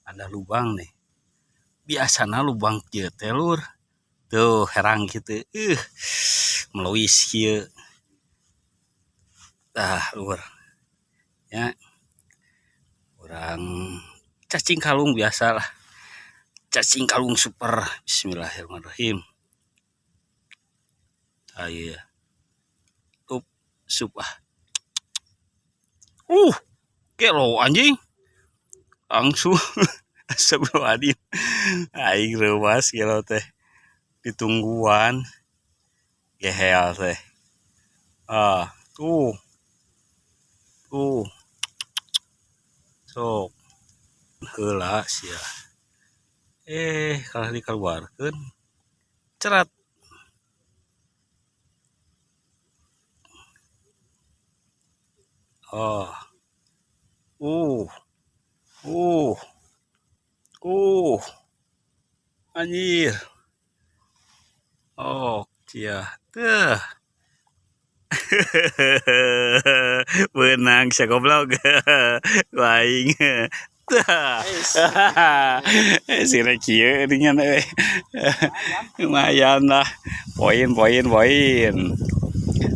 Ada lubang nih. Biasana lubang kieu teh lur. Tuh herang gitu. Meluis kieu. Tah lur. Ya. Urang cacing kalung biasa lah. Cacing kalung super. Bismillahirrahmanirrahim. Ayo. Sup ah. Kelo anjing. Langsung sebelum adil. Aing reumas kelo teh. Ditungguan. Gehel teh. Tuh. Sok. Heula sia. Kalau dikeluarkeun cerat. Uh, anjir. Cia. Teuh. Benang sia goblok. Laing. Tah. Sira kieu dengan lumayan lah. Poin.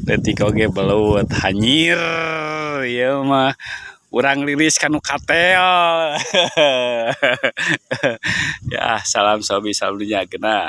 Detik oge belut hanyir. Ieu mah urang liris kanu katel. Ya, salam sobi salam dunya genah.